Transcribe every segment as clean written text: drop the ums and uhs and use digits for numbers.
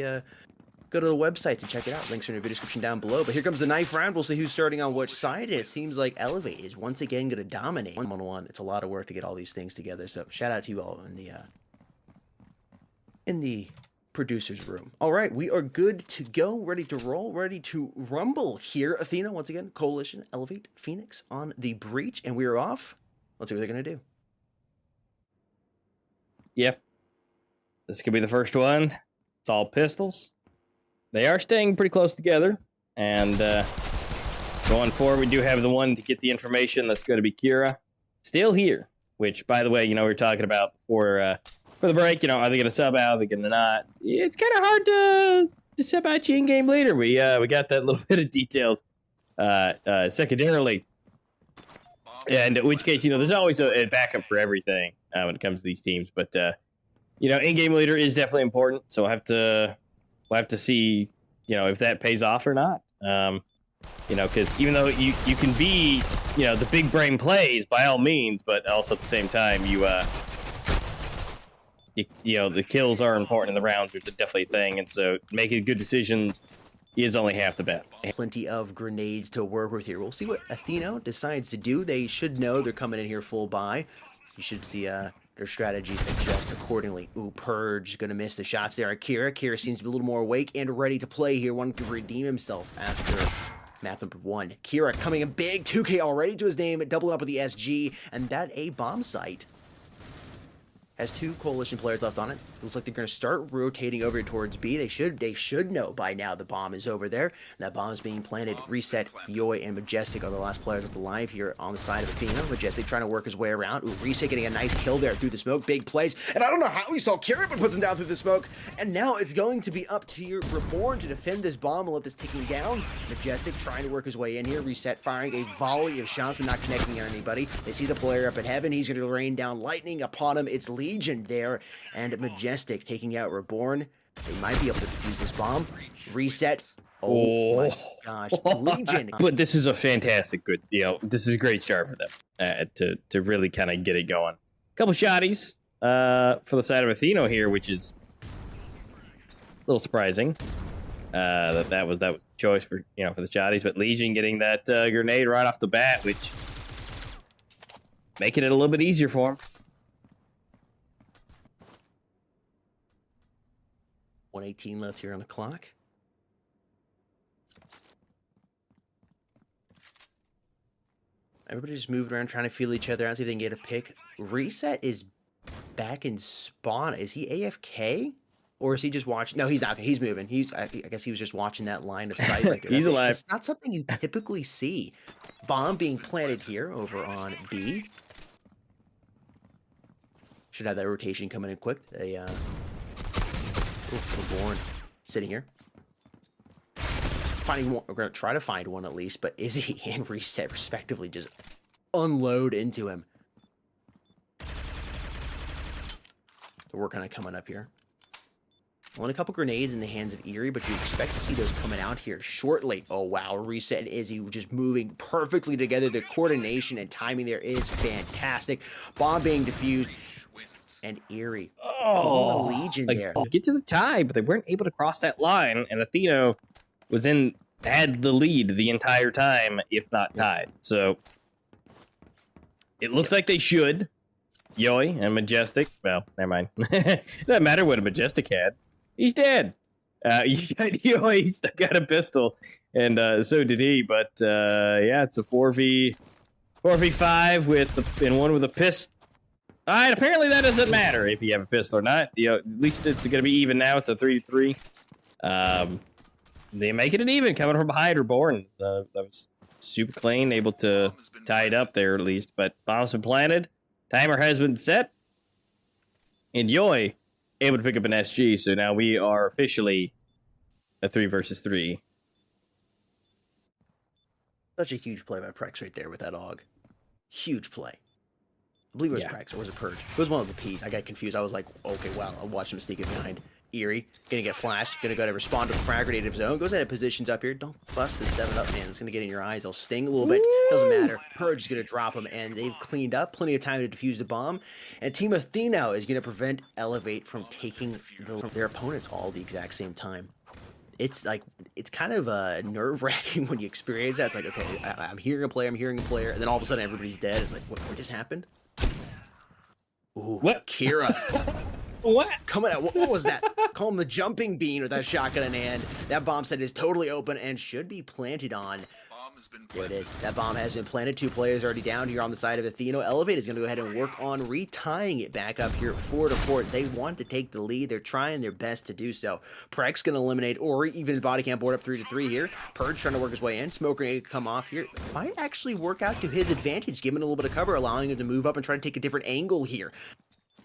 go to the website to check it out. Links are in the video description down below. But here comes the ninth round. We'll see who's starting on which side. And it seems like Elevate is once again going to dominate 1-on-1. It's a lot of work to get all these things together. So shout out to you all in the producer's room. All right, we are good to go, ready to roll, ready to rumble here. Athena, once again, Coalition, Elevate, Phoenix on the breach, and we are off. Let's see what they're going to do. Yeah, this could be the first one. It's all pistols. They are staying pretty close together, and going forward, we do have the one to get the information that's going to be Kira. Still here, which, by the way, we were talking about for the break, are they going to sub out? Are they going to not? It's kind of hard to sub out you in-game later. We got that little bit of details secondarily. And in which case, there's always a backup for everything when it comes to these teams. But, in-game leader is definitely important. So we'll have to see, if that pays off or not. Because even though you can be, the big brain plays by all means, but also at the same time, the kills are important in the rounds, which is definitely a thing. And so making good decisions is only half the battle. Plenty of grenades to work with here. We'll see what Atheno decides to do. They should know they're coming in here full buy. You should see their strategies adjust accordingly. Ooh, Purge gonna miss the shots there. Kira seems to be a little more awake and ready to play here. Wanting to redeem himself after map number 1. Kira coming in big, 2K already to his name, doubling up with the SG, and that A bomb site has 2 Coalition players left on it. Looks like they're going to start rotating over towards B. They should know by now the bomb is over there. That bomb is being planted. Reset, Yoi, and Majestic are the last players with the live here on the side of Athena. Majestic trying to work his way around. Ooh, Reset getting a nice kill there through the smoke. Big plays. And I don't know how he saw Kira, but puts him down through the smoke. And now it's going to be up to your Reborn to defend this bomb and let this ticking down. Majestic trying to work his way in here. Reset firing a volley of shots, but not connecting on anybody. They see the player up in heaven. He's going to rain down lightning upon him. It's Legion there. And Majestic taking out Reborn. They might be able to defuse this bomb. Reset. Oh my gosh. Legion. But this is a fantastic good, this is a great start for them to really kind of get it going. A couple shotties for the side of Atheno here, which is a little surprising. That was the choice for for the shotties, but Legion getting that grenade right off the bat, which making it a little bit easier for him. 1:18 left here on the clock. Everybody just moved around trying to feel each other out, see if they can get a pick. Reset is back in spawn. Is he AFK? Or is he just watching? No, he's not. He's moving. I guess he was just watching that line of sight right there. He's alive. It's not something you typically see. Bomb being planted here over on B. Should have that rotation coming in quick. They, Reborn sitting here. Finding one. We're going to try to find one at least, but Izzy and Reset respectively just unload into him. So we're kind of coming up here. Only a couple grenades in the hands of Eerie, but you expect to see those coming out here shortly. Oh, wow. Reset and Izzy just moving perfectly together. The coordination and timing there is fantastic. Bomb being defused. And Eerie. Oh, Legion there. Get to the tie, but they weren't able to cross that line. And Atheno had the lead the entire time, if not tied. So it looks like they should. Yoi and Majestic. Well, never mind. It doesn't matter what a Majestic had. He's dead. Yoi still got a pistol, and so did he. But yeah, it's a 4v5 with one with a pistol. All right, apparently that doesn't matter if you have a pistol or not. At least it's going to be even now. It's a 3-3. They making it even coming from behind Reborn. That was super clean, able to tie it up there at least. But bombs been planted. Timer has been set. And Yoi able to pick up an SG. So now we are officially a 3 versus 3. Such a huge play by Prex right there with that AUG. Huge play. I believe it was Prex, or was it Purge? It was one of the P's. I got confused. I was like, okay, wow, I'll watch him sneak it behind. Eerie, gonna get flashed, gonna go to respond to the frag grenade of his own, goes ahead and positions up here. Don't bust the 7-up, man. It's gonna get in your eyes. They'll sting a little bit. Doesn't matter. Purge is gonna drop him, and they've cleaned up. Plenty of time to defuse the bomb. And Team Atheno is gonna prevent Elevate from taking their opponents all at the exact same time. It's like, it's kind of nerve-wracking when you experience that. It's like, okay, I'm hearing a player, and then all of a sudden everybody's dead. It's like, what just happened? Ooh, What? Kira. What? Coming out, what was that? Call him the jumping bean with that shotgun in hand. That bomb set is totally open and should be planted on. There it is. That bomb has been planted. 2 players already down here on the side of Atheno. Elevate is going to go ahead and work on retying it back up here 4-4. They want to take the lead. They're trying their best to do so. Prex going to eliminate Ori. Even body cam board up 3-3 here. Purge trying to work his way in. Smoke grenade come off here. Might actually work out to his advantage, giving a little bit of cover, allowing him to move up and try to take a different angle here.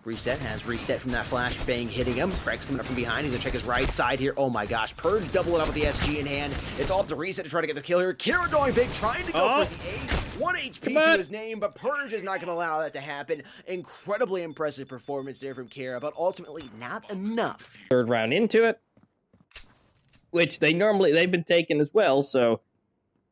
Reset has reset from that flashbang hitting him. Prex coming up from behind. He's gonna check his right side here. Oh my gosh. Purge doubling up with the SG in hand. It's all up to Reset to try to get this kill here. Kira going big, trying to go for the ace. 1 HP to his name, but Purge is not gonna allow that to happen. Incredibly impressive performance there from Kira, but ultimately not enough. Third round into it, which they've been taking as well, so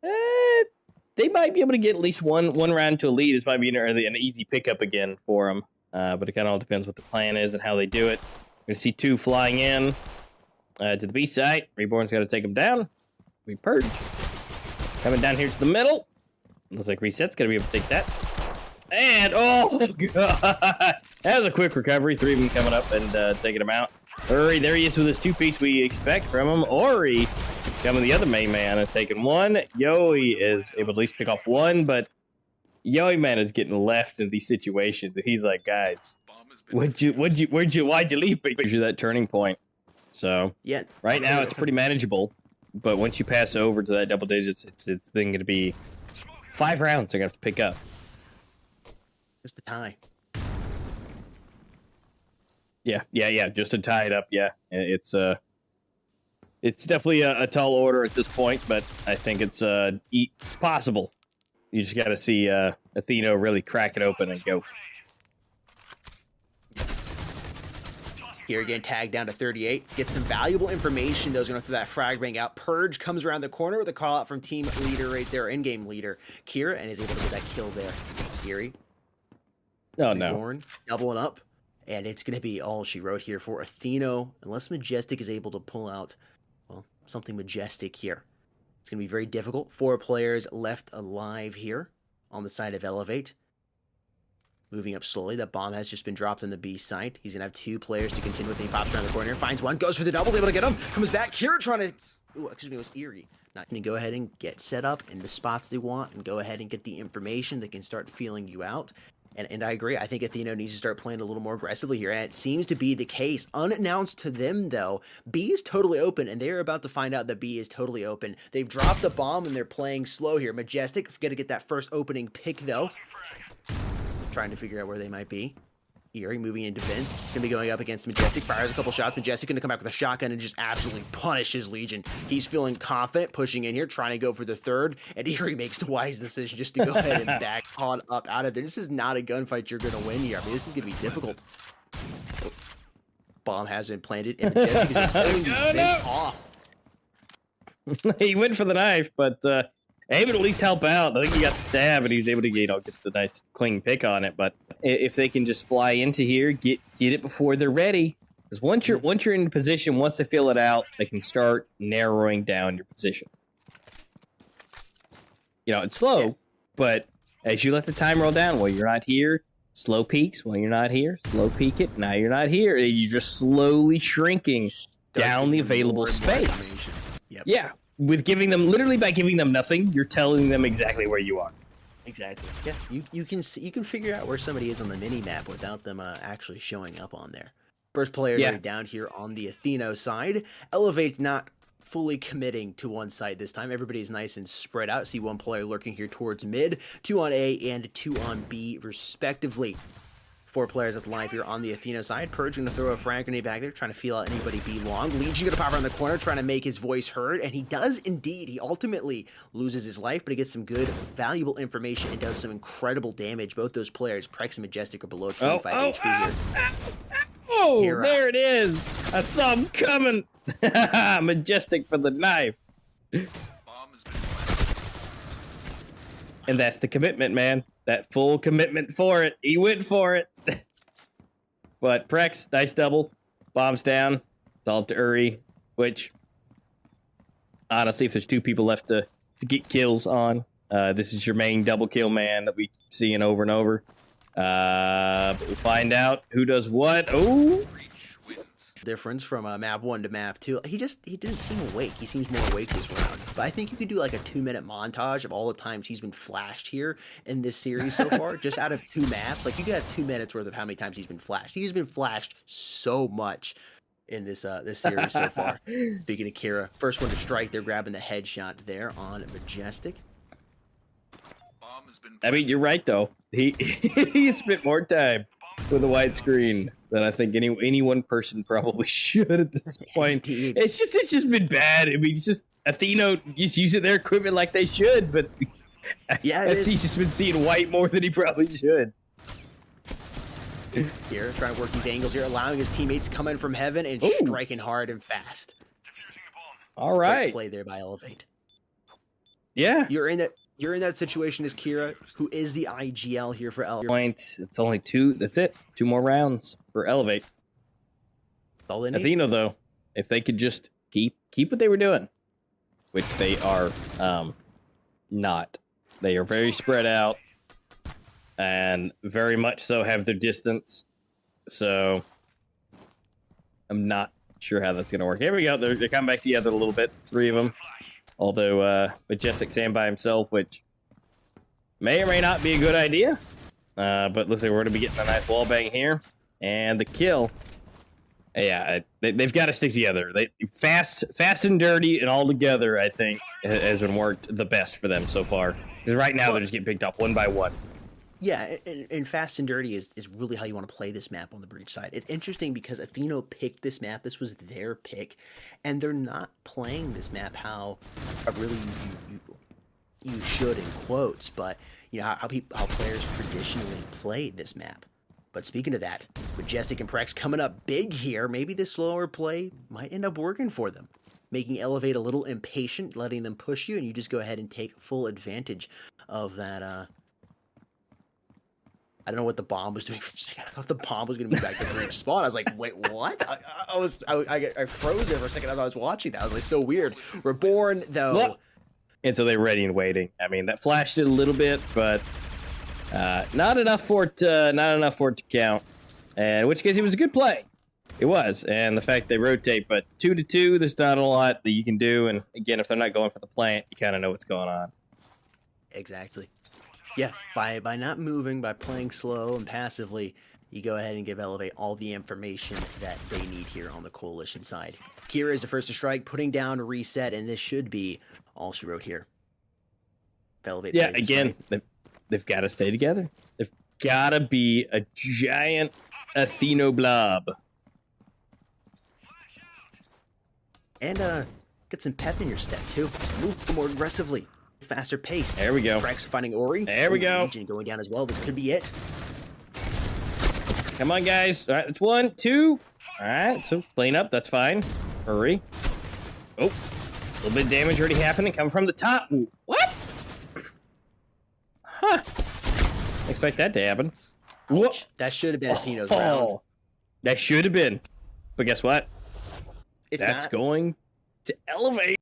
they might be able to get at least one round to a lead. This might be an easy pickup again for them. But it kind of all depends what the plan is and how they do it. We're going to see 2 flying in to the B site. Reborn's got to take them down. We Purge. Coming down here to the middle. Looks like Reset's going to be able to take that. And, oh, God. That was a quick recovery. 3 of them coming up and taking them out. Hurry, there he is with his 2-piece we expect from him. Ori coming the other main man and taking 1. Yoey is able to at least pick off 1, but Yoey man is getting left in these situations that he's like, guys, why'd you leave? Picture that turning point. So yeah, right now it's pretty manageable, but once you pass over to that double digits, it's then going to be 5 rounds they're going to have to pick up. Just a tie. Yeah, just to tie it up. Yeah, it's definitely a tall order at this point, but I think it's possible. You just got to see Atheno really crack it open and go. Here again, tagged down to 38. Gets some valuable information, though. He's going to throw that frag bang out. Purge comes around the corner with a call out from team leader right there, in-game leader, Kira, and is able to get that kill there. Eerie. Oh, no. Reborn, doubling up. And it's going to be all she wrote here for Atheno, unless Majestic is able to pull out, well, something majestic here. It's going to be very difficult. 4 players left alive here on the side of Elevate. Moving up slowly. That bomb has just been dropped on the B site. He's going to have 2 players to contend with. He pops around the corner, finds 1, goes for the double, able to get him. Comes back. Kira trying to... Ooh, excuse me, it was Eerie. Not going to go ahead and get set up in the spots they want and go ahead and get the information that can start feeling you out. And I agree. I think Atheno needs to start playing a little more aggressively here, and it seems to be the case. Unannounced to them, though, B is totally open, and they're about to find out that B is totally open. They've dropped the bomb, and they're playing slow here. Majestic, got to get that first opening pick, though. Trying to figure out where they might be. Eerie moving in defense. Going to be going up against Majestic. Fires a couple shots. Majestic going to come back with a shotgun and just absolutely punish his Legion. He's feeling confident, pushing in here, trying to go for the 3rd. And Eerie makes the wise decision just to go ahead and back on up out of there. This is not a gunfight you're going to win here. I mean, this is going to be difficult. Oh, bomb has been planted. And Majestic is just pulling his defense off. He went for the knife, but able to at least help out. I think he got the stab, and he was able to get the nice clean pick on it. But if they can just fly into here, get it before they're ready, because once you're in position, once they fill it out, they can start narrowing down your position. It's slow, but as you let the time roll down, while you're not here, slow peaks. While you're not here, slow peak it. Now you're not here. You're just slowly shrinking down the available space. Yep. Yeah. With literally by giving them nothing, you're telling them exactly where you are. Exactly. Yeah, you can figure out where somebody is on the mini map without them actually showing up on there. First player down here on the Atheno side. Elevate not fully committing to one side this time. Everybody's nice and spread out. See 1 player lurking here towards mid, 2 on A and 2 on B respectively. 4 players left alive here on the Athena side. Purge going to throw a frag grenade back there, trying to feel out anybody be long. Legion going to pop around the corner, trying to make his voice heard, and he does indeed. He ultimately loses his life, but he gets some good, valuable information and does some incredible damage. Both those players, Prex and Majestic, are below 25 HP here. Oh, Hero. there it is. I saw him coming. Majestic for the knife. And that's the commitment, man. That full commitment for it. He went for it. But Prex, nice double. Bombs down. It's all up to Uri, which, honestly, if there's 2 people left to get kills on, this is your main double kill man that we seeing over and over. But we'll find out who does what. Oh! Difference from map 1 to map 2. He didn't seem awake. He seems more awake this round. But I think you could do like a 2-minute montage of all the times he's been flashed here in this series so far. Just out of 2 maps, like you could have 2 minutes worth of how many times he's been flashed. He's been flashed so much in this this series so far. Speaking of Kira, first one to strike, they're grabbing the headshot there on Majestic. I mean, you're right though. He spent more time with a widescreen than I think any one person probably should at this point. It's just been bad. I mean, it's just Atheno just using their equipment like they should, but yeah, he's just been seeing white more than he probably should. Here, trying to work these angles here, allowing his teammates to come in from heaven and striking hard and fast. All right, great play there by Elevate. Yeah, you're in that situation as Kira, who is the IGL here for Elevate. Point. It's only 2. That's it. 2 more rounds for Elevate. All they need. Atheno, though, if they could just keep what they were doing, which they are not. They are very spread out and very much so have their distance. So I'm not sure how that's going to work. Here we go. They're coming back together a little bit. 3 of them. Although Majestic stand by himself, which may or may not be a good idea. But looks like we're going to be getting a nice wall bang here. And the kill. Yeah, they've got to stick together. Fast and dirty and all together, I think, has been worked the best for them so far. Because right now they're just getting picked up one by one. Yeah, and fast and dirty is really how you want to play this map on the breach side. It's interesting because Atheno picked this map. This was their pick, and they're not playing this map how really you should in quotes, but you know how players traditionally play this map. But speaking of that, Majestic and Prex coming up big here. Maybe this slower play might end up working for them, making Elevate a little impatient, letting them push you, and you just go ahead and take full advantage of that. I don't know what the bomb was doing for a second. I thought the bomb was going to be back to the breach spawn. I was like, wait, what? I froze there for a second as I was watching that. I was like, so weird. Reborn, though. What? And so they're ready and waiting. I mean, that flashed it a little bit, but not enough for it to count. And in which case, it was a good play. It was. And the fact they rotate, but 2-2, there's not a lot that you can do. And again, if they're not going for the plant, you kind of know what's going on. Exactly. Yeah, by not moving, by playing slow and passively, you go ahead and give Elevate all the information that they need here on the Coalition side. Kira is the first to strike, putting down a reset, and this should be all she wrote here. Elevate. Yeah, again, they've got to stay together. They've got to be a giant Atheno blob. And get some pep in your step, too. Move more aggressively. Faster pace. There we go. Prex finding Ori. There we go. Legion going down as well. This could be it. Come on, guys. All right, that's 1, 2. All right, so clean up. That's fine. Hurry. Oh, a little bit of damage already happening. Coming from the top. Ooh, what? Huh. Expect that to happen. Ouch. That should have been Atheno's round. That should have been. But guess what? It's That's not. going to Elevate.